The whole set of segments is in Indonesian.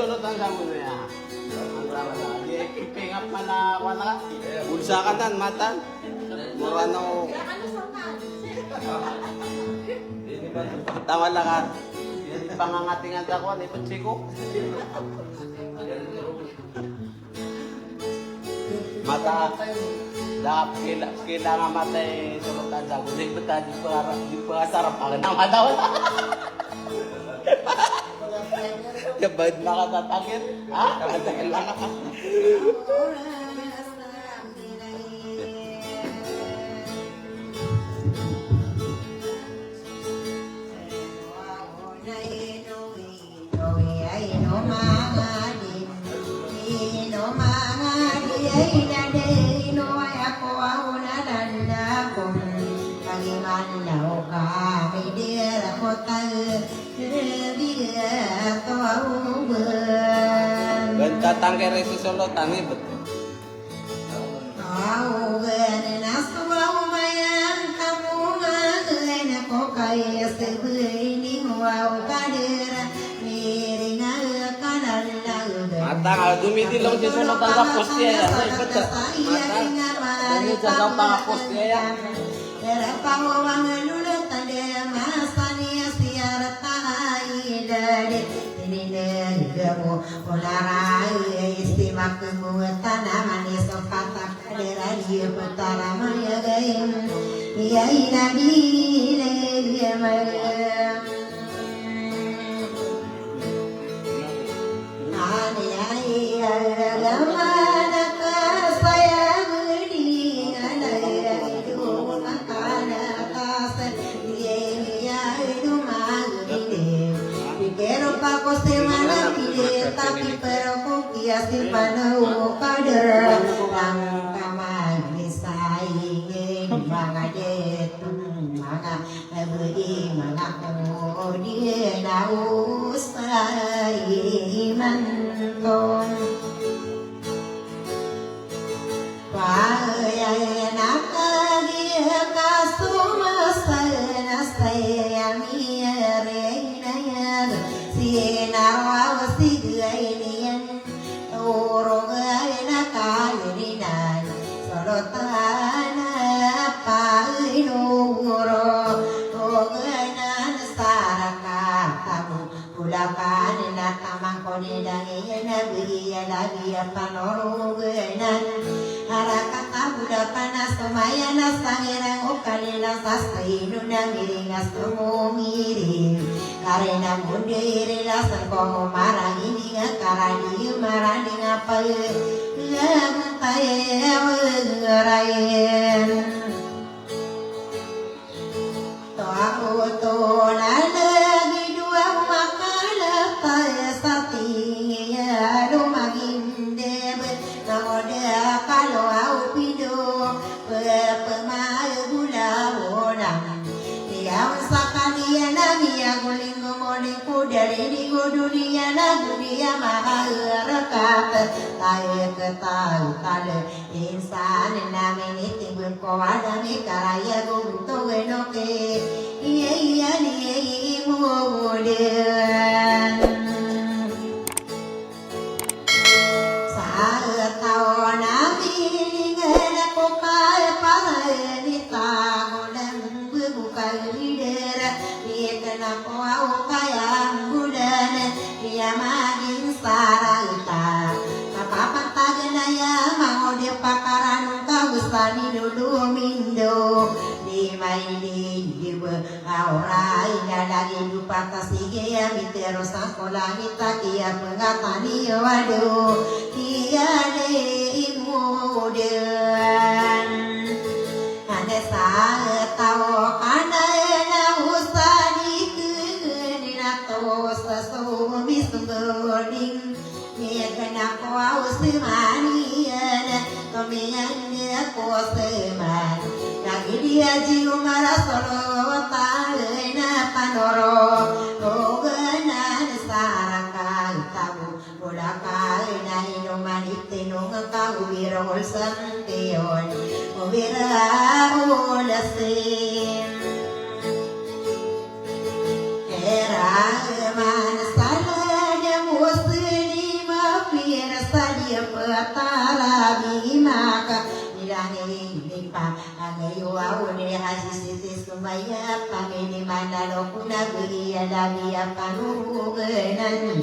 sulutan sa mo ya. Di pingap man na wala. Bulsa ka tan matan. Murano. Tama lang ka. Pangangatingan ako ni Patsiko. Mata dak kila nga matay sulutan sa gudik beta di pasarap ang nama daw. Kabad makatatakit. Ha? Katatakil lang ka. Datang ke resi sulutan ni betul. Matang kalau dumidilong si sulutan sa posya ya, betul. Matang dumi sa sa posya ya. Tapi perkukias di panau kader ang kamay saing mga detun mga budi mga kodi na usay mantong payay nakagi kasumasana saya mire na sinaraw sigaynian urugayna kalirinan solotana painuro ugayna saraka tamu pulakan na tamang konidangin na biya lagi panorugaynan harakata bulakan sumaya na sangirang ukalila sasainu na miringas tumumiri karena mundiri lasan komo marang ini karani marani ngapaye ngapaye ngerayen to aku to lagi dua makala paye sati ya lumagin debe nagoda kalau au pido pemae gula orang yang sakania nami aguling ngomoniku dari di dunia na dunia maharakat tayo ketahu kale insan nami nitibun ko adami karaya gunto enoke iya iya ni mudan sa tao nami ngena ko kay panita ko au kayang budan dia maging sarita kapapantag na ya mangode pakaran kausani dulu mindo di maini dibe aurai lagi lupa tasige ya mitero sakola kita kia pengatani waduh kia de imudan ane sa tao kana sasumi sumbeling Mekana ko au semanian Tomian ko seman Lagi dia jiu mara solo na panoro Ogana saraka tabu Ulaka na inumanit tinong kau birol santeon Ubira ulasin Era man salanya musni ya petala bimaka nilangin lipa agayo awune hasisitis kumaya pamini manalo kuna beriya dabiya panugenan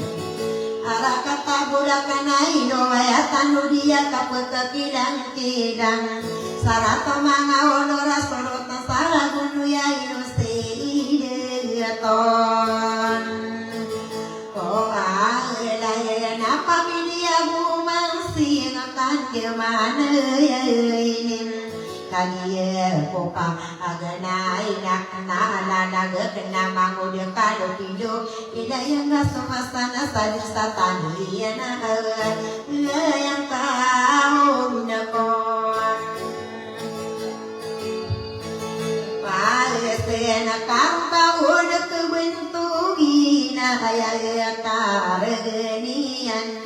arakata bulakana ino waya tanudia kapekakilang-kilang sarato mga onora sorota saragunu ya ino seideton o aelaya na pamilya bumangsi ngakan kemana ya inin kaniya poka agana inak na nagakna mangudia kalo pido inayang nasumasana sa disatan iya na yang tao minakon paesena karukaun kebentugi na hayaya karenian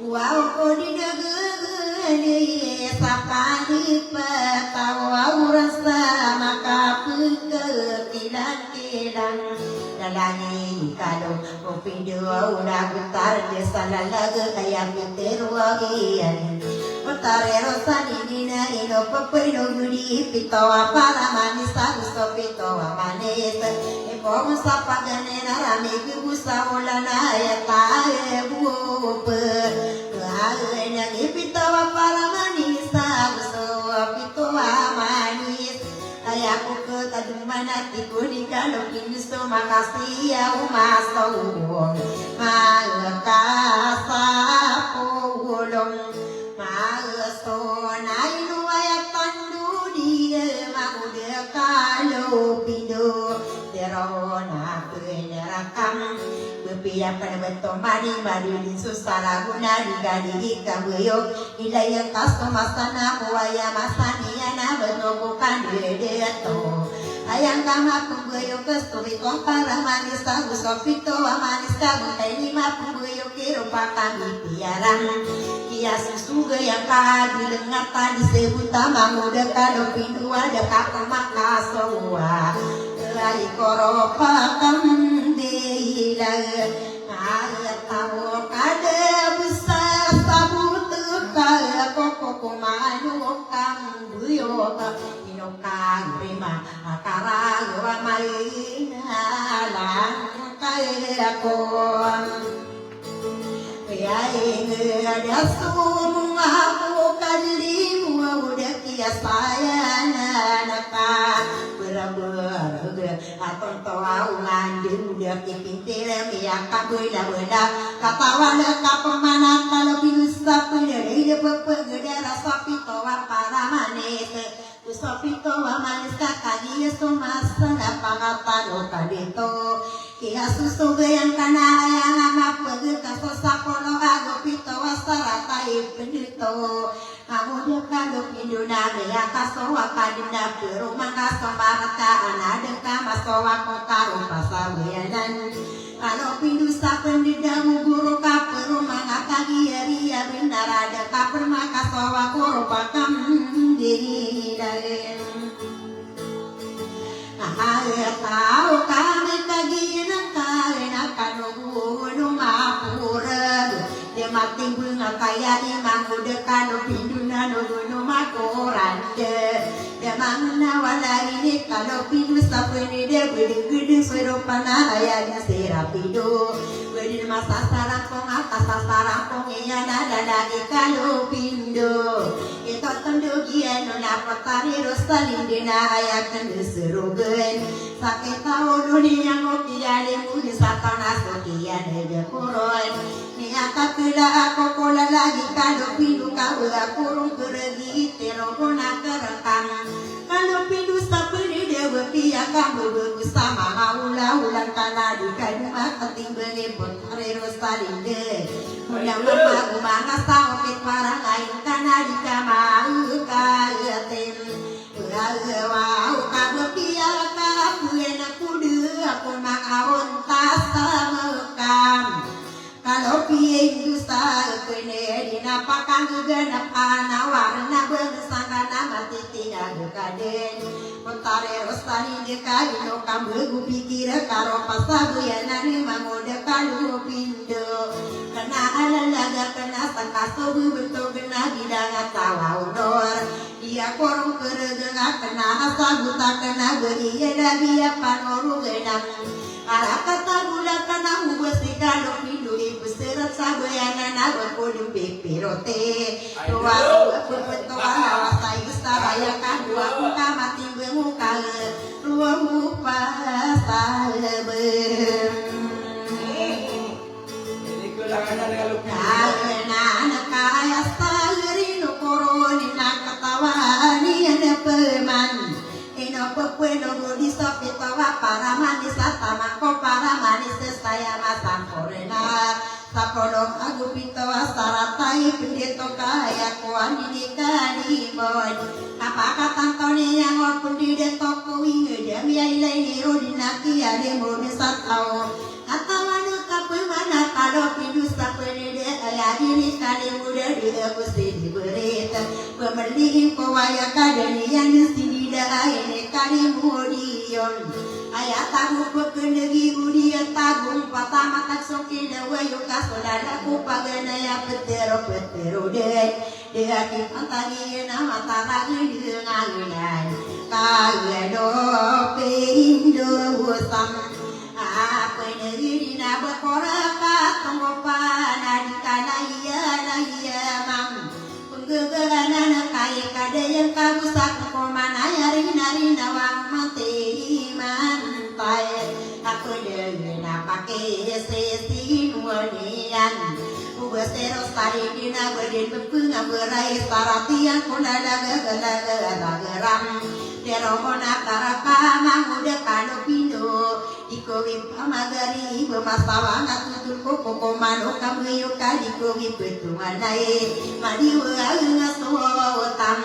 wow ko dinagani sakani patawa urasa maka pengkilang-kilang dalani kalau pido udah bentar desa lalaga kayak piteruagian Pertarero sanina ino papeno gudi pitoa para manisa gusto pitoa manisa Epomo sa paganena rami kubusa ulana ya tae bupe Kaya ipitoa para manisa gusto pitoa manis Kaya ko kadumana tikuni kalau gusto makasih ya umaso Magkasa pulong Magasona inuaya tandu dia magudia kalau pido derona penerakam bepiya pada betomani madulin susara guna digadi kabuyo ilaya kasto masana buaya masania na benobukan dedeto ayang kama pembuyo kesturi para manis tahu sopito manis kamu lima pembuyo kirupa kami piarang Kia susuga yang kadi lengata disebut tamang udah kado pindu ada kapal makasowa Lai koropa kamdila Kaya tawo kada besar sabut kaya koko kumanu kang buyo inokang rima akaraga maina lang kaya kon ada semua aku kalimu udah kia saya naka berber atau tahu ngandung udah kipintir ya kabui dah benda kata wala kapemana kalau bisa punya ide pepegeda rasa pitoa para manis Usapito wa manis kakagi sumasa na pangapano kadito Kia susuga yang kana yang amapag kasosapolo ago pito wa sarata ipinito Kamu dia kado pinduna mea kasowa kadina pero mangkaso marata anada kamasowa kokaro pasawianan Kalau pindu sapen di damu guru kaperu mangakagi ria binarada kaper makasowa koro pakam diri tahu kami kagi nang kali nakan guru mapura dia mati bunga kaya imang udah kano pinduna nugu makorande dia mangna wala ini kalau pindu sapeni dia gede serupana ayahnya serapido gede masa sarangkong atas sarangkong iya nada lagi kalau pindu itu tendu gian nona petani rosalin dina ayahkan diserugen sakit tahu dunia ngopi dari mudi satana sokian ede kuroin niaka kila aku kola lagi kalau pindu kau kurung keregi terogona kerekam kalau pindu sapeni dia berpihak kamu bersama ulang kana di kayu keting beli potare rosalin de mulia mama umanga sao pit parang aing kana di kamau kayatin wow kamu pihak kamu enak kudu aku mangawon tasa mekam kalau pindu sapeni dinapakan gegenap ana warna bersangka nama titinya dekaden potare rosalin sani de kalino kambu pikir karo pasabu ya nani mangoda kalu pindo kena alalaga kena sakaso betul kena bidang tawa udor dia korong kerega kena asabu tak kena beri ya dia panoru genang ala kata gula kena ubesi kalau pindo ibu serat sabu ya nana berkodum pipirote tua betul ala wasai saraya kadua muka mati bermuka dua muka salber Ini kulangan kalau karena kaya salerino koroni nak ketawani ada peman ino pepueno gudi sopi tawa para manis atamako para manis saya masang korena Sapodong aku pitawa saratai pendito kaya kuan didikani boy apa kata toni yang wapun di toko winge dia biai lai rodinaki ade mone satau kata mana kape mana kado pindu sapene de aya diri kali muda di aku sidi berita pemelihin kawaya kadani yang sidi da ene kali mudion ayat tahu pekenegi udia tagung patama tak sokin wayu kasolada ku pagana ya petero de aki pantagi nama taragi dengangan kagado peindo usam apa negeri dina berkora katongopan adikana iya mam penggegana kaya kada yang kabusak komana rina wang mati aku dengan pakai sesi nuanian ubesero sari dina berdin bepunga berai saratian kunada geram teromona karaka manguda kano pino dikowi pamagari bemasawana tutul koko mano kamuyo kadikowi petumanai madiwa ngasotam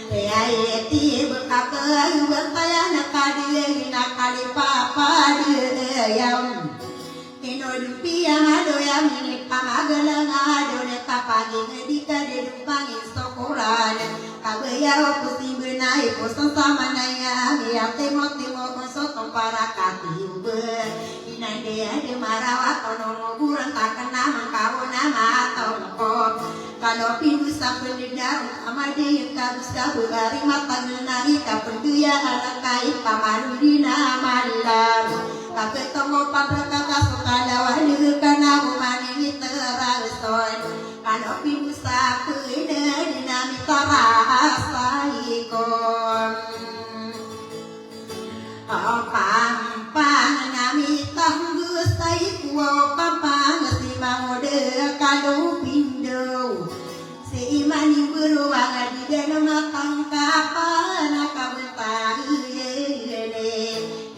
ayati bekaka bertayana kadi nakali papa deyam ino dumpia ngado ya mini pamagala ngado ne kapagi ngedika de dumpangi sokoran kabaya okusi benai poson sama naya ya temo konsotong para kati ube inande ade marawat ono nguburan takena mangkawo nama tongkok kalau pindu sampai daru amade yang kabus kabu hari matang nari kapenduya ala kai pamalu dina malam kape tongo pada kata sokala wali kana umani terason kalau pindu sampai dina mitara saikon pampang nami tanggu saikuo pampang si mangode kalau pindu si imani beruang di dalam matang kapan kabutang yele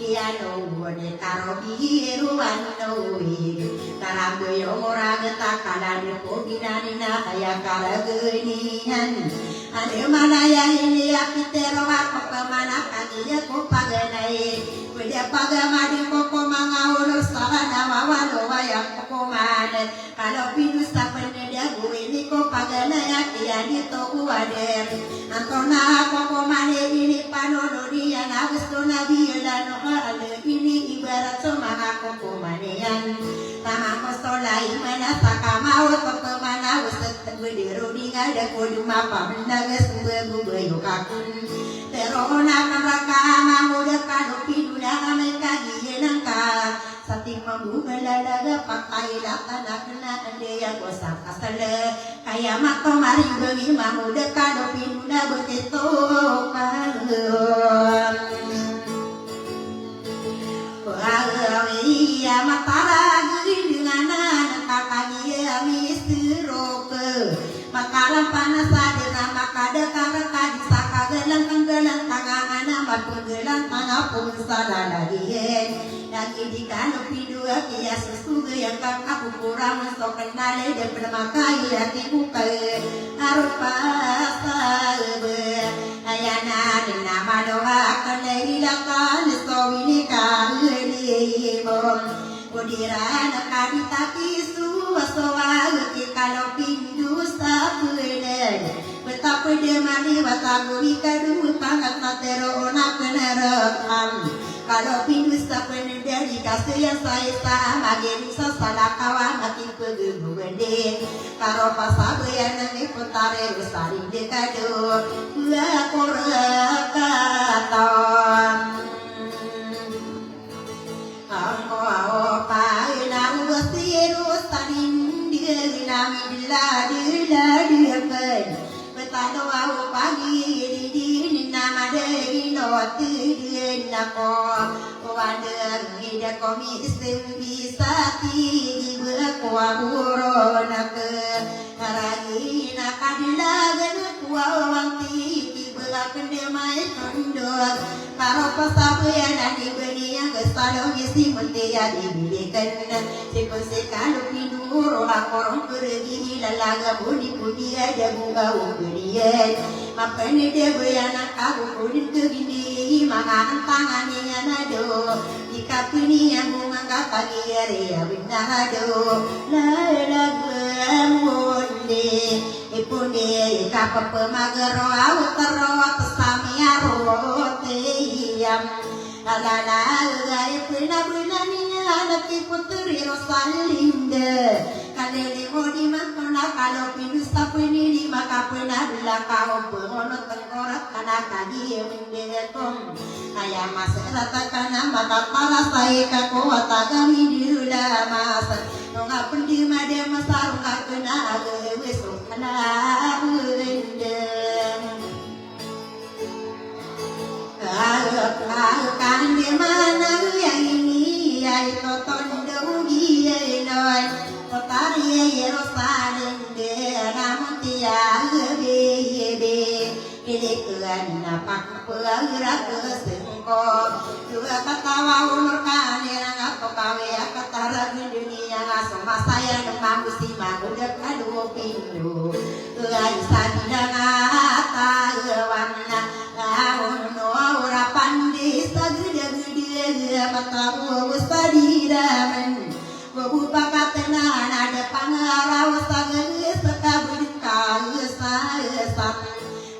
dia node karo biruan noe karago orang takala de pobinanina kaya karagenian ade mana yang ini apitero aku pemana kagia ko paganai kuda pagama di koko mangawolo sarana mawalo waya koko mana kalau pindu sapene dia gue ini ko paganai kia di to uader antona koko mana ini panono dia nagusto nabi dan ale ini ibarat somanga koko manean tamang kostolai mana sakamau koko mana uset bediru dinga da kudu mapa mendagas ube yukakun terona neraka mamuda kanu piduna ameka giyenangka sating membuka lalaga pakai latana kena ande yang gosang kasale kaya mato mari bagi mamuda kanu piduna beketo kalun iya matara gini dengan anak kakak iya misiroke makalah panas ada nama kada kakak di saka gelang tangan amat penggelang tangan pun salah lagi di kanu pidua kia sesuga yang kakak kurang sok kenal dan permakai hati buka harus pasabe ayana nama doa kenailakan sowini kali bom kudiran kali taki suwasowa kalau pindu sapuled betapa dia mani mataguri kadu pangat matero na penerekam. Kalau pinus tak penuh dari kasih yang saya sama geni sesala kawan mati pegebu gede. Kalau pasal yang nanti putare saling dekado gua korekaton. Ambo apa ina usiru saling diri nami dila pen. Betado au pagi di nama dei no tidin nako. Wader ida komi bisa ti berkuah nak ragi nak adilagan kuah wanti belakang demai kondor karo pasabuyan adi benia kesalo ngisi mentia dibilikan sekalo pinuru akorong pergi lalaga budi ada bunga ungurian mapene debayana kabu kudin kegini mangan tangannya nado ikapini yang mengangkat pagi area binado la gemunde ipunde ikapa pemagero awtero pesamia rote yam alala ipina bulaninya anak putri rosalinde kalele modi makona kalau pinus tapeni di maka pena belakang pengono tengkorak kana kagi mendekom ayam masuk ratakan maka pala saya kakuat kami dula mas nggak pendi made masar nggak kena besok kena bendem kan di mana yang ini ya itu tondo dia noy Potari Yerusalem de namun tiada be ilikuan napak pelajar kesengko dua kata waulur kanera ngapo kawe kata di dunia ngasoma saya demam si magudak adu pindu ai sadina tawana no ora pandi sagede matamu sadiramen Buka katena ada pangarau sageus kabudut kaeus saeusam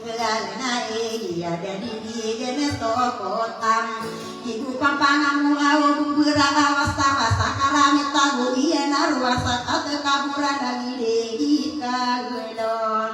Lana ada di dieu tokotam Ibu pampangamu au bumbura wasa-wasa karami tagu ieu naruasa kate kaburan lagi deui kagelon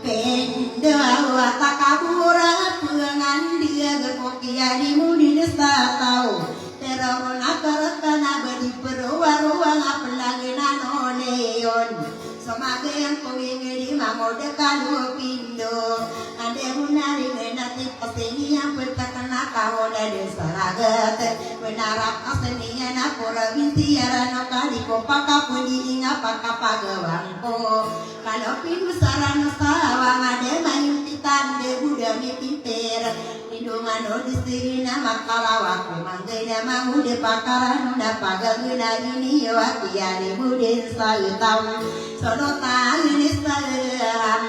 Pendo wata kabura peungan dia gepokia di mudi desa tau Terona karakana badi perwa-ruang apalagi nanoneon Somage yang kuingiri mamode kalu pindo Ade munari ngenati paseni yang bertakana kahoda desa ragat Menarap aseni yang apura binti yarano kali kopaka puni ngapaka pagawangko Kalau pindu sarano sawang ade mayung titande budami pinter Hidungan odisi nama kalawaku manggena mangude pakaran unda pagaguna ini wati ari budin sautam Sonota ini salam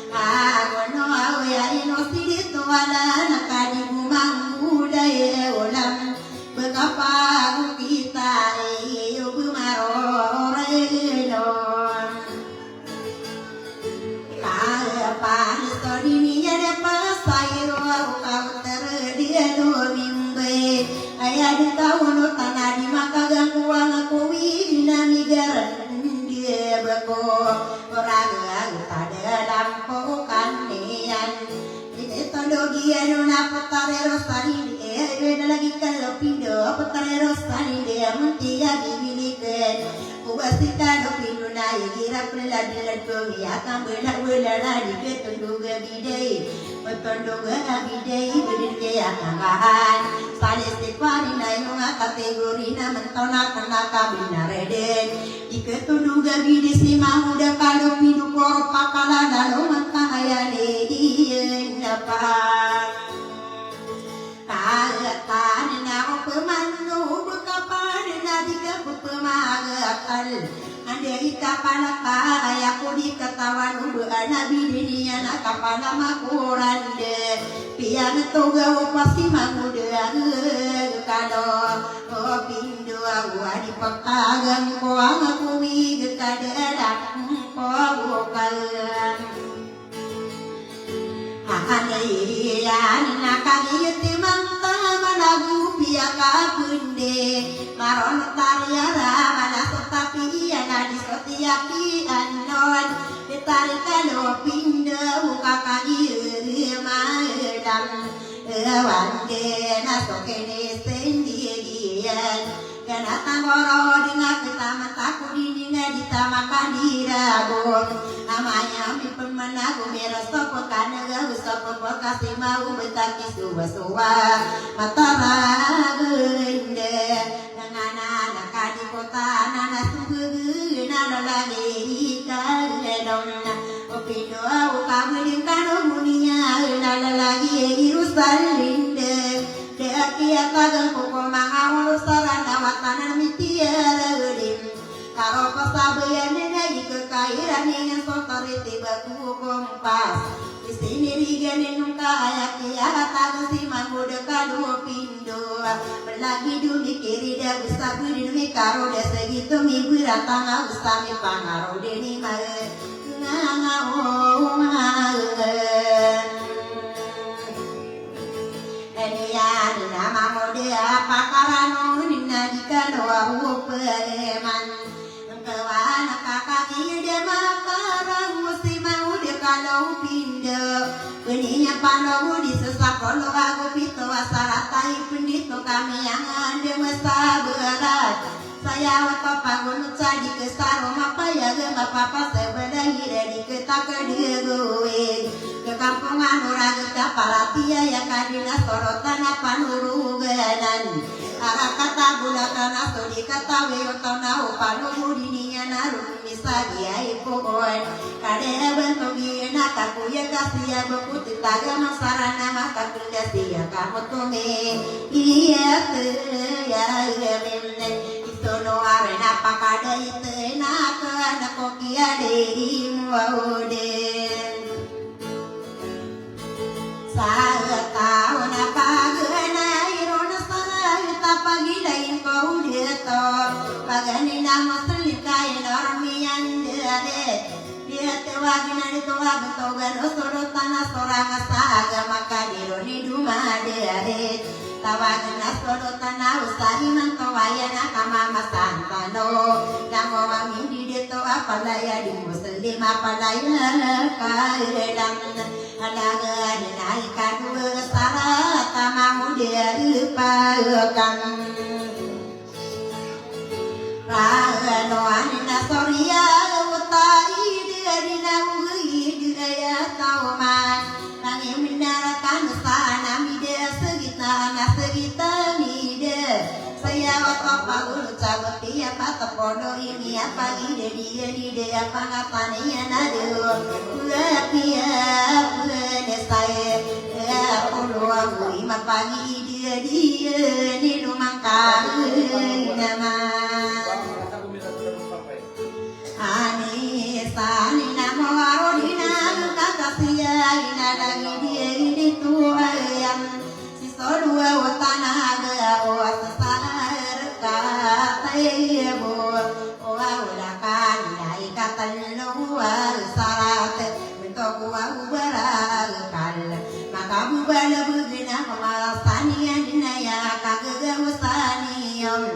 agono awe ino siditu ala nakadi bumanguda ye ulam Begapa kita ibu marorelon Kapan sodininya dapat sayur kau terdia domingbe ayah di tahun tanah di maka gangguan aku winami garan dia beko raga tada lampu kanian ini todogia nuna petare rosani dia lagi kalau pindo petare rosani dia mentia dibilikan Ubasika pindo na igira prela dilatong yakang bela na diketunduga bidai Petunduga bidai bedin kaya kangahan Salestikwani na yung kategori na mentona kanaka binareden Diketunduga bidai si mahuda kalau pindo koro pakala lalu makahayane iyan napang Kagatan na ako pemanu bekapan na dikapupemagakal Andai kapalaka ayaku dikatawan ubuana bidinia na kapala makuran de Piang toga pasti mamuda kado Pindo aku adi pekagan ko ang aku wig kadadak ko bukalan Anaiyan nakagiti manta managu piyaka punde maron tariara manasok tapi anadi sotiaki anon ditari kalo pinda ukakagi maedam wande nasokene sendirian kana tangoro dinga kita mataku dininga ditamakan diragon amanya mi pemanagu merosopo kanaga usopo kasih mau betaki suwa-suwa matara gende nangana nakadi kota nana sugu nana lagi kadona opido ukamulin kano munia nana lagi irusalinde deakia tagal poko mangawul sarana watanan mitiara udim karo pasabayan nena kekairan yang sotori tiba kompas di sini rigan nungka ayaki tagal si manggoda kado pindo melagi dumi kiri dah bisa gudin karo dah segitu minggu datang usami pangaro deni mae ngangau Enian nama mode apa karano nina dikano ahu peman kewana kakak dia makarang musim mau dia kalau pindah beninya panogu disesak kalau aku pito asaratai pendito kami yang ada masa berat saya waktu pangun cadi kesaro apa ya gema papa sebenarnya dari kita kedua ke kampungan orang kita paratia ya kadina sorotan apa nuruganan arah kata gulakan atau dikata weotona upanu budininya narun misagia ipokon kade bentuk gina kaku ya kasih beku taga masarana maka kasih kamu tume iya ya memne sono arena pakada itu nak anak kokia dei muauden saya tahu napa gena irona sana kita pagi lain kau dia to pagani nama selikai normian dia tewagina itu wagu togan osoro tanah sorang saga maka dironi duma dia tawagina soro tanah usahi mantawayana kama masantano namo mamindi dito apalaya di muslim apalaya kaedang alaga dinai kadu sara tamamu dia upakan rano anina soria utai dia dina ugi dia tauman nangim minarakan sana mide segita nasegita mide saya waktu pagul cabut dia patah podo ini apa ide dia apa ngatanya nado dia saya puluh aku lima pagi dia di rumah kami nama Sani namo arodina kakasia ina lagi dia ini tua yang si sodua watanaga o asasar katayebo o awlakan nai katalua sarat bentuk wa ubarakal maka bubala bugina masani adina ya kagaga wasanium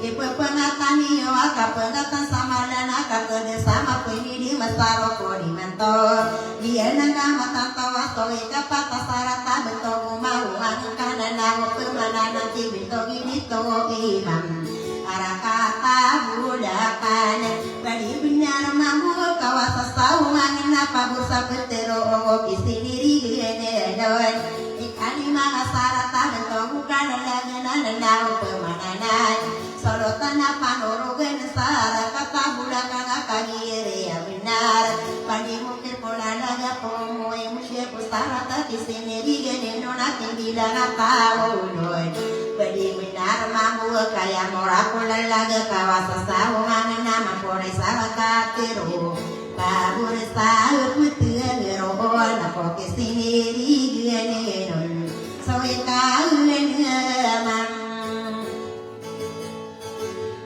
Ipepengatani waka pengatan sama dan akar kode sama peni di masaro kodi mentor dia nangga matanta wasto ika patah sarata bentuk mau angkana nawo pemana nanti bentuk ini to imam arah kata budakan badi benar mampu kawasa sauman apa bursa petero kisini rigene don ikani maha sarata bentuk bukan lagana nawo pemananan sorotan apa norogen sara kata bulakan akagire ya benar padi mungkin pola naga pomo emusye pusara tadi sini rigene nona tinggilan apa uloi padi benar mampu kaya mora pola laga kawasa sawangan nama pore sara katero babur sahur putu rohon apa kesini rigene non soe kaulen amang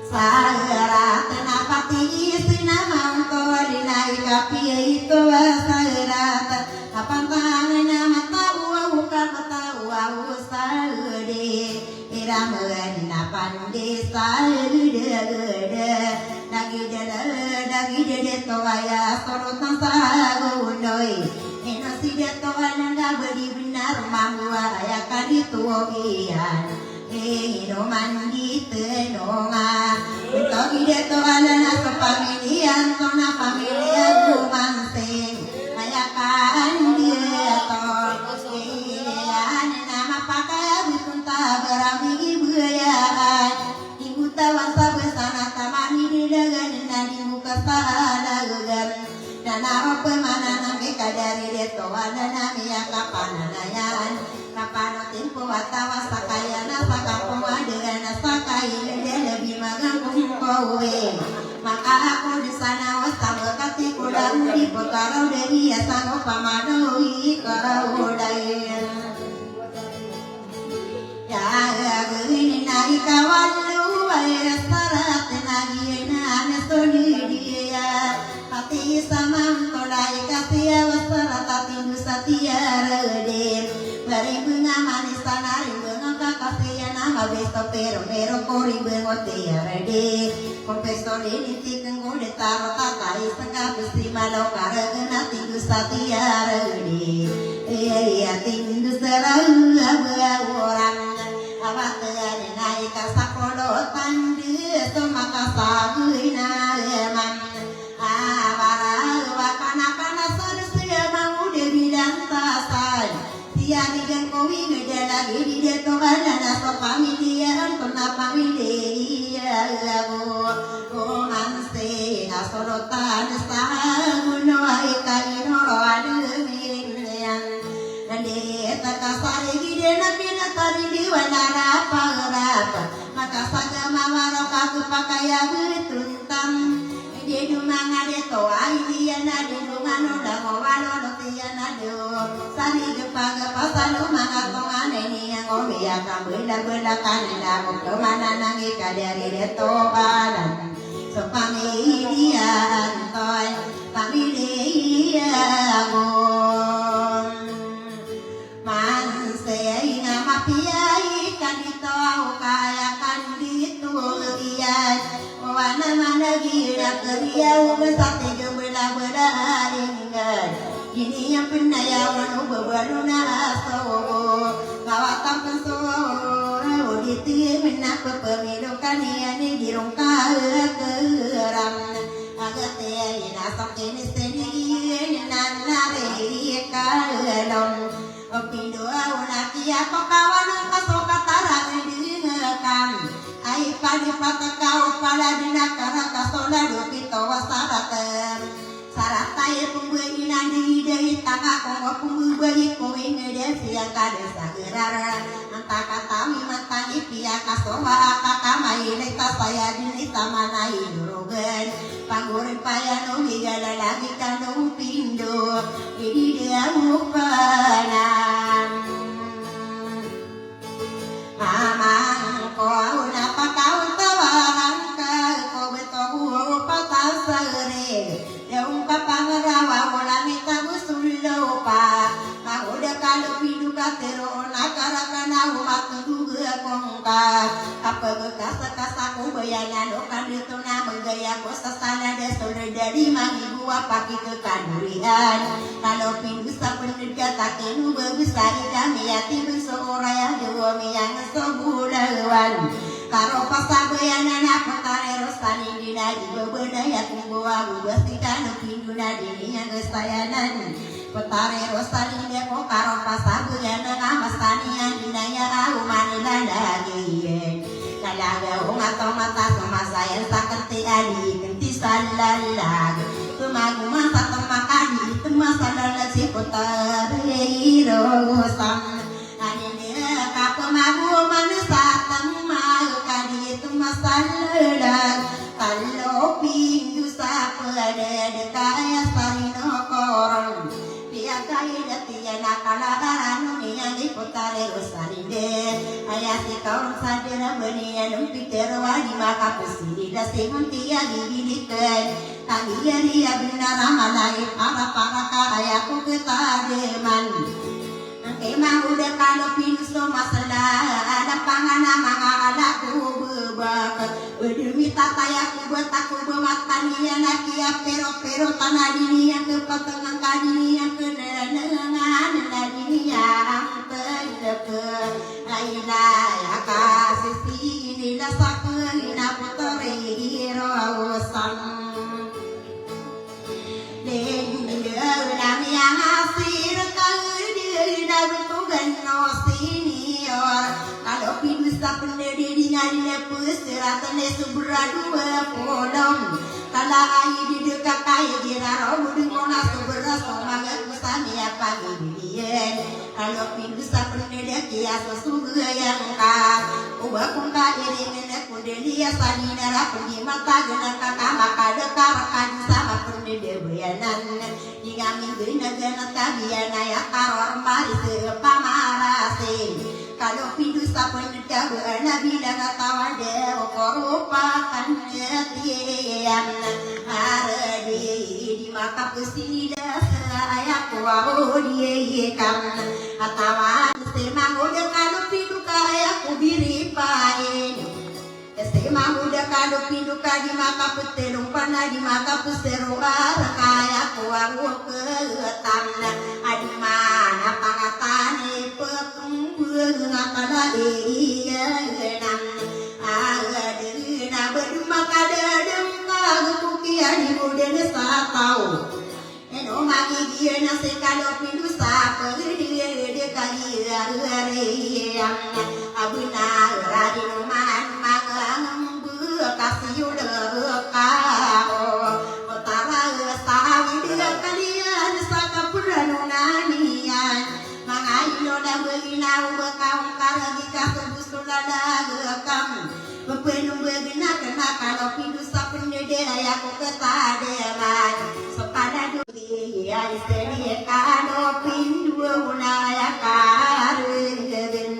Saharat napati sinamang ko dinai kapi itu saharat apang tangan mata menina pandesa gede lagi dede toaya sorotan sagunoi eno si deto ananda beri benar mamua ya kaditu ogian eno mandi tenonga togi deto alana so pamilian sona pamilian kumansing aya dia to nama pakai butunta berami buayaan ibu tawan sabesana tamani di dagan nadi muka salah gegan dan apa mana nami kadari deto ada nami kapananayan kapano tempo watawa sakayana sakapunga dengan sakain dan lebih magangkung kowe maka aku di sana wasama kati kulang di potaro dari asano pamadoi kau dayen ya gini nai kawan lu ay sarat nagi na soli dia hati sama tolai kasih wasara tapi nusatia rede bari bunga manis tanari bunga kakasih nama besto pero kori bunga tia rede Profesor ini tikeng udah taruh takai setengah besi malau karena tinggu satia rede iya tinggu serau orang awak tengah naik kasakolo tandi semaka sagina emang awara wakana sedia mau de bidang tasan sia digen kowi ngede lagi di deto ana so pamilian kena pamilia lagu manse nasorotan saguno ai kaino adumian nande takasari gide napina tari diwanara pagrapa maka saga mawaro kaku pakaya betuntam dia dumanga de to ai dia na de dungano da ngowalo do tia na do sari de paga pasalo manga to ane ni ngomi ya kabela kanela ko mana nangi kadari de to balan so pamilian toy pamilian gom man sei ngama piai kanito kaya kanditu lian wana mana gira keria ubesate jebela ingat ini yang pernah ya wanu beberuna so kawatan pensoro diti menak pemilu kaniani dirungka keram agate ina sokini seni nanare kalon opindo unakia kawan kasoka tarang dingekam ai padi pakakau pada dinakara kasola dopito wasaratem saratai pembuai nandi dari tangga kongo pembuai kowe ngede siang kade sagerar anta katami mantangi pia kasowa akakamai leka saya dini tamanai durogen panggurin payano higala lagi kandung pindo ini dia mukanam mamang kau napa kau tawarang kau betul patah sere Yung kapangarawa wala nita busulo pa Mahuda kalau pidu katero nakaraka na umatuduga kong ka Kapag kasa ko bayanan o kandito na magaya ko sa sana de solo dari mangibuwa paki ke kanurian Kalau pidu sa penid katakin ubabisari kami yati besoraya dewa miyang sobulawan Karo pasabayanan apa tarero sani dina ibabedaya kumbawa ubasikan pinduna dininya gesayanan Petarero sani deko karo pasabayanan amasanian dinaya arumanila lagi Nalaga umatong mata sumasayan sa kanti ali kanti salalag Tumaguma sa tumakadi tumasalalag si petarero sam Anindira kapamaguman sa tamayo kadito masalalag Kalau pindu sa padede kaya sarino koron Pia kaya datiya nakalagaran Niyang iputare rosalinde Ayasi kaurang sadira beniya Numpitero wadi makapusiri Dasingon tiya dibilikan Kaya dia benar amalai Para kaya ku ketademan Emang udah kalau pinus no masalah ada mangana mangalaku bebak Berdemi tatayaku betaku bematanian Akia pero tanah dinian kepatengan kadinian Kenenengan dinian Tendeke Aina kasih sini Dasaku ina puteri rosan Nami yang asir kalau bisa pendirinya di lepus seratan subradua polom kalau air di dekat kaya kira roh dengan beras semangat usami apa gidian kalau bisa pendirinya kiasa sungguh yang kah ubah pun kaya dengan kundelia sanina pergi mata dengan kakak maka dekat sama pendirian jika minggu negara kabiana ya karor mari sepamarase kalau pidusa pendedah nabi dan tawade korupakan tiang hardi di maka kesini dah saya kuau dia kan atawa semang udah kalau piduka ya kubiri pain Sema muda kado pinduka di maka petelung panah di maka peseruar kaya kuang ketamna adi mana pangatane pekembung ngakana iya genam agadina berduma kadadem kagukia di budene satau eno magi dia nase kado pindusa pergi de kali yang abuna radino man kasih udah kau utara sawi dia kalian saka puranunanian mangayo dan begina ubakau kalagi kasebus kulada gekam bepenung begina kena kalau pidusa pendedera yaku ketaderan sepada duri ya istri kano pindu unaya karegen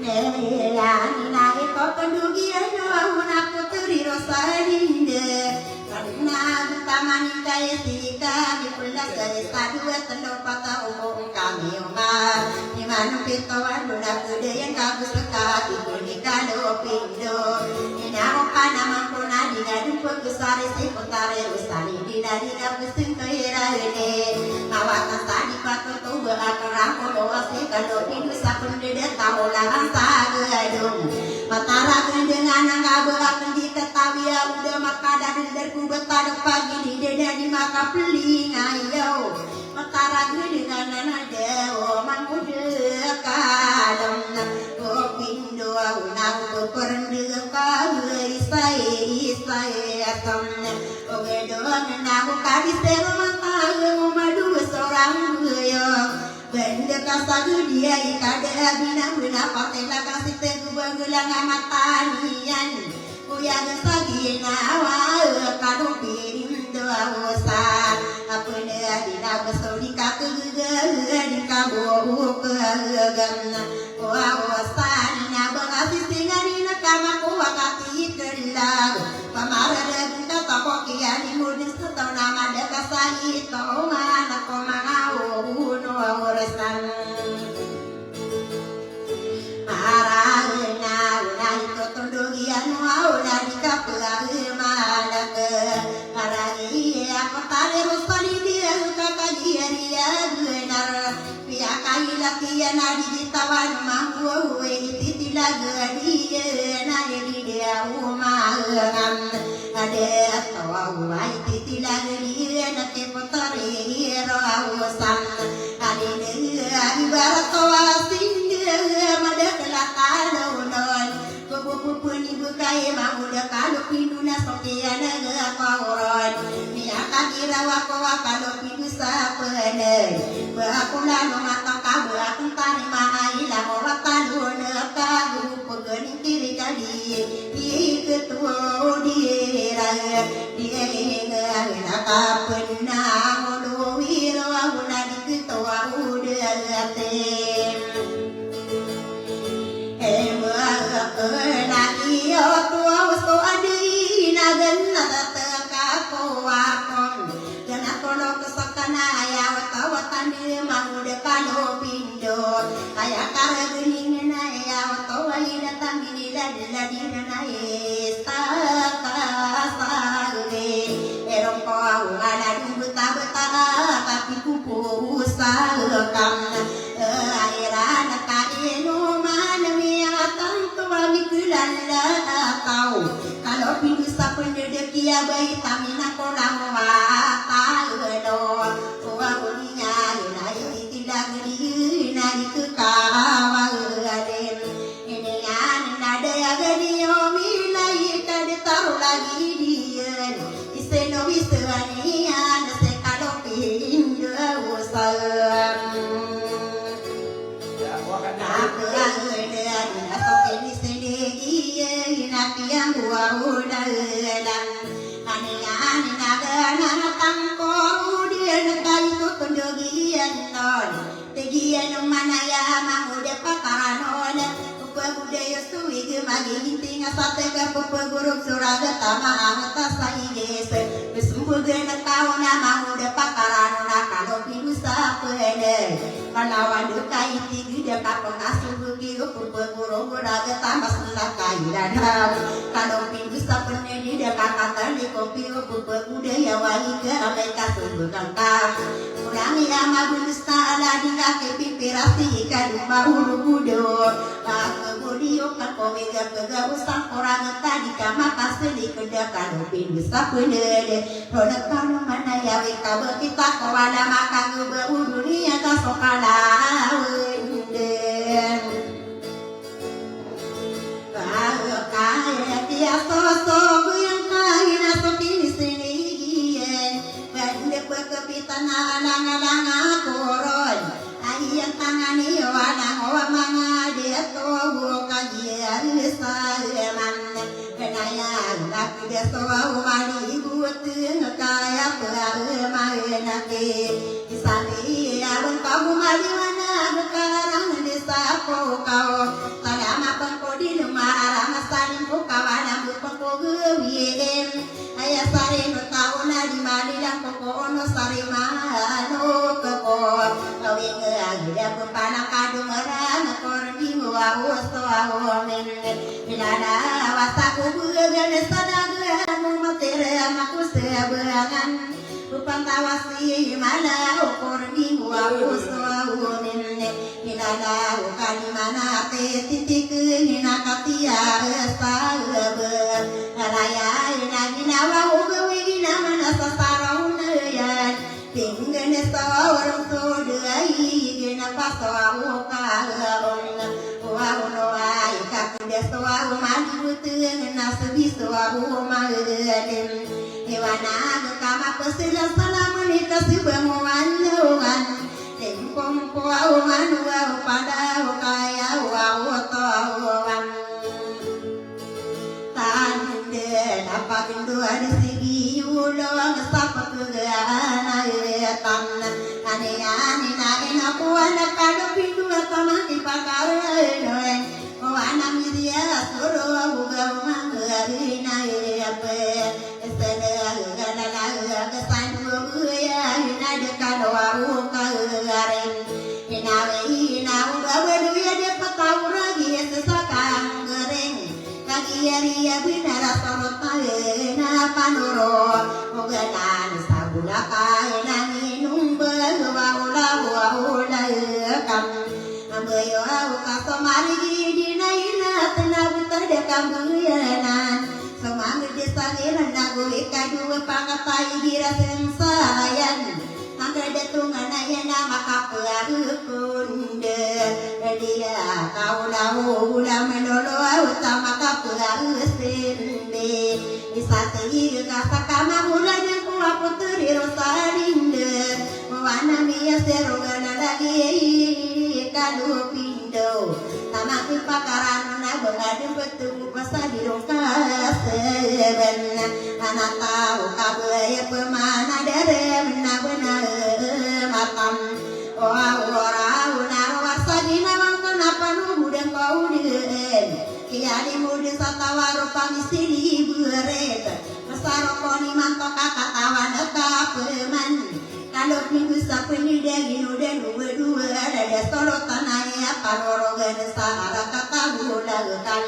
Nelani naik kau pendugian una putri rosalinde karena taman kaya sika di pulas dari dua tendok patah umum kami umar di mana pitawan lunak yang kabus lekat di kunika do pindo ina kana mampuna di ngadu pekusari si putare rusali di dari kapusing kaya ini awatan tadi patu tu berakar doa si kalau pindu sapun dede tahulah sagadung matara dengan angga berat di ketawi udah maka dari kubetad pagi di dede di maka peling ayo matara dengan nada mangude kadang kopindo unang perendeng kawai isai atom ogedon namu kadis mata madu seorang buyong benda kasadu dia ikada bina bina patela kasih teguh gelang amatanian uyang sagina wa kado pirim doa usan apa dia dina besodi kake di kabo kegam wa usan na bangasi singarina kama ko wakati kelag pamara dengan kata pokian imudin setau nama de kasai tau mana ko mangau no urusan arana unai to tundugian mau dari kapal mana ke arani apa tare rusani dia kakak dia benar pihak kali lakian adi ditawan mampu titi lagi dia nari dia umangam ada tahu ai titi lagi dia nate potari roasan adi dia ibarat tawasin dia mada kelakar unon kupu-kupuni bukai mamuda kalau pinduna sokiana ngakauron niaka kira wako kalau pindu sapene bakulan matang kabu akun tari maila mawatan kagu pegeni kiri kali di ketua dia nakapenang wiro aguna di ketua udah tem nagi tua usto adi nagan nata ka ko akon kana kono kesakana ya wata mandi mangude kalo pindo kaya kara gening na ya to wali datang ini ladi na esta sagre erong ko ala beta beta tapi kupu usaham airan ka eno manami atang to wali kulala kau kalau pindu sapun de kia bayi tamina kolam wa taelo wa boninya nai tidak geli nai ke kawaden ini an nada agani omi nai kade taru lagi dia iseno wisani an se kalau pindu usam aku ada atau kini sedih yang buaulan ane naga tangko dia nakai tu kondogian non tegian mana ya mangude pakaran pupa budaya suwi gemagi hinting asate ke pupa guruk suraga tama angta saiges besumbu gena tau na mangude pakaran nakalo pinusa pede kalawan dukai tigi dia kapengasuh buki pupa guruk suraga tama sulakai dadam kalau pinusa pede dia kakatan di kopi pupa budaya wali ke ameka sumbukan kam ulangi ama bunusta ala dingake pipirasi kaduma ulu budo kemudian kan komega kega usang orang tadi kama kasih kerja kalau bisa penede produk kamu mana ya wika kita kawana makan ngebu dunia kasokala unden kaya dia sosok yang kaya sopini sini bende kepitan alang-alang koron ayat tangani wana hawa manga dia tobo kajian sayaman kenaya tapi dia sowa wali butin kaya permainan ke isani abang kamu mali mana sekarang desa kau talama pengkodi lemah saling kawan pengkogewien ayah saling kau nadi mali dan kokono sarimano koko kawin dia pepana kadung orang korbi wawoso awomen bilana wasaku bugan sadaga mumatere aku seberangan pupantawasi mana korbi wawoso awomen bilana ukani mana te titik nina katia sabe raya ina wa ugawi mana sasarauna ya tinggal seorang tu dai gena pasawu kaon wa ai kakude sawu madu teng nasbi sawu maden hewana kama pesila salamun kasibamu wanuan tengkom ko manu pada kaya wa tawan tande dapat pintu ada sigi ulong sapa kegana tan ane na ko ana kado pintu atama di pakar noen o ana midia soro buga mangari na apa esene gana na kesan buya ina de kado au karen ina uga ya de patawra gi sesakang gereng kagiari binara sorota na panoro oganan sabula kaina minum bawa kam ambayo ka somari dina ina tenabu tade kambuyanan somang de sangiran nago ikadu pangatai dirasen sayan angga de tungana yana makapu kunde dia kau lau ulam melolo utama kapu sende isati kasakama mulanya kuwa putri rosalinde wana mia serogana lagi kalu pindo sama pakaran na bengadu betul pasadi rokas seben anak tahu kabaya pemana dere benar-benar matam ora warsadina wangkon apa nubu dan kau den kiani mudi satawaro pamisili beret masarokoni mantok kakatawan kapeman Nalo minggu sapeni daginu dan dua ada soro tanahnya parorogan sahara kata bulagan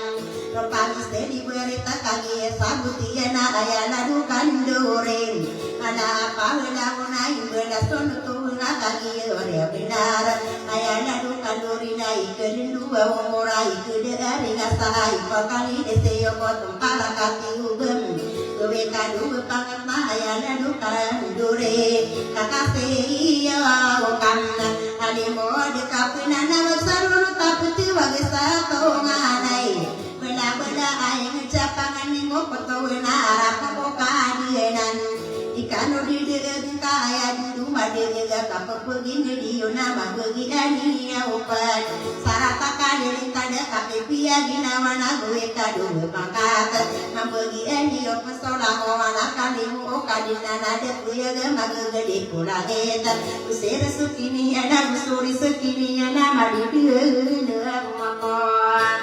Lepas dari berita kaki sabutian ayana dukan doren Ana pahla unai belason tunga kaki ore benar ayana dukan dorina ikan dua umurai kedari ngasai pakali deseo potong pala kaki ubem Gowe kadu pangat ayana dukan dore kakase ya wakam alimo dekapina nama saruru taputi wagesa tonganai bela aing capangan ningo potowena arapa pokadienan ikanu didegen kaya dudu madega kapepegin dieu nama begi ani upan sarata kadering kada kapepia ginawana gowe kadu pangkat mambegi ani pesola hoana kalimu kadinana de kuyaga magede kulageta usir sukini ana usuri sukini ana madideun makon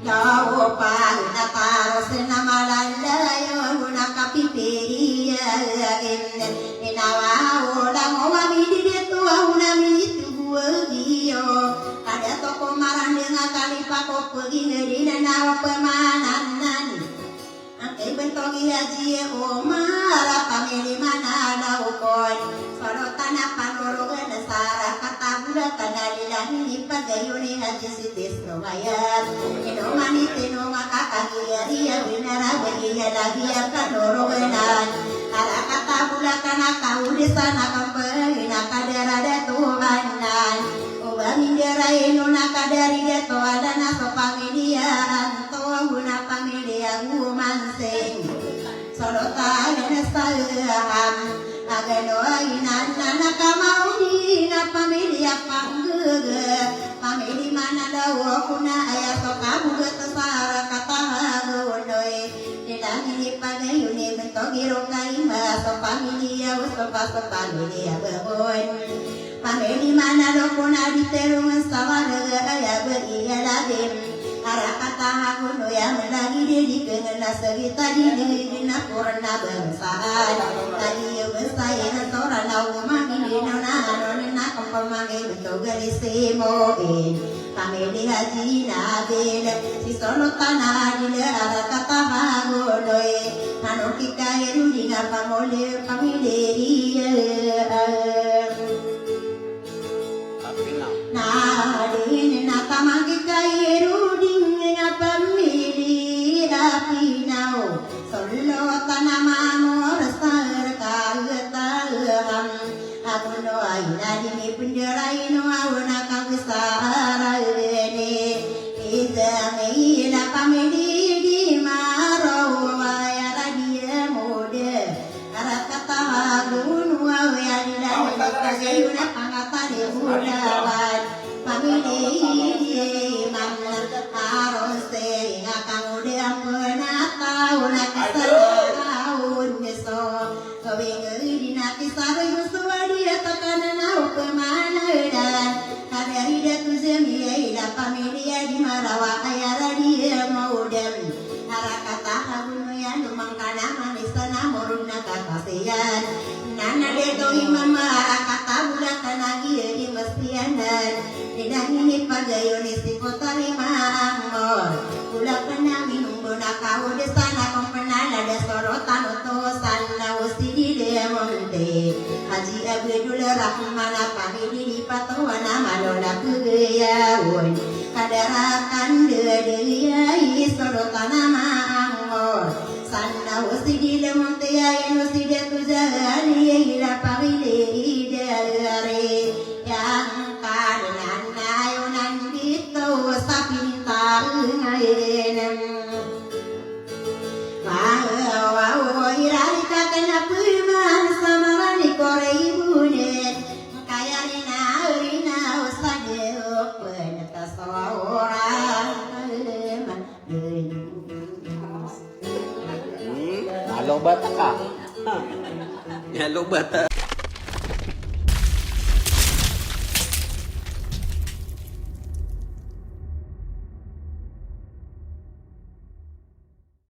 Kau pahuna taros nama lalayo guna kapipiri inawa ulang wami di tu una mitu buio ada toko marang dengan kali pakok pergi ngeri nawa pemananan angke bentongi haji omara pamili mana ada ukon soro tanah panorogan sara kata budak kanalilahi pagayuni haji sitis nomayat inomani teno makakagi iya winara bagiya lagi panoroganan ara kata budak kana kau di sana kampena kadarada tuhanan ubami derai nuna kadari deto adana sopamilian tohuna pamilian umanseng sorotan nesaham agano inan nana kamauni na pamilia panggege pamili mana dawo kuna aya sokamu getesara kata gondoi dilangi pagayuni bentogiro kaima so pamilia usopa so pamilia bebon pamili mana do kuna diterung sawaraga aya beria ladim ara kata gono ya melagi di kengena segita di na purna bangsahan tadi besaya torana umami di nona kompangi betul garisimo pamili haji nabil si solo tanah di ara kata gono anu kikairu di ngapa mole pamili nah ini nakamagi kairu pamili api nau solo tanamamo resar kagetaram aguno aina dini penjaraino awna kagsara rene izami la pamili di maro ayara dia mode arakata agunu awya dilani kasayuna pangatane udawan pamili di mana arose ngakang udah menata una kisahun ngeso kawingi dina kisah yuswadi atakana nau kemana dan kadari datu zemi ila pamilia di marawa ayara dia maudem harakata habunu ya numangkana manisana moruna kakasian nana deto imam harakata bulakana gie di mestianan tidak ini pagayoni si kotari mangor ulak pernah minum guna kau di sana kompenala ada sorotan utusan lausi di demonte haji abdul rahmana pamili di patuana malola kegayawon kadarakan dedaya sorotan mangor sana usi di demonte ya usi de tujali ila pamili dari yang kanan ayunan itu sapintar ngayenem wow irari kakana puman samarani kore ibunen kaya rina usade peneta sawara halo bata ka halo bata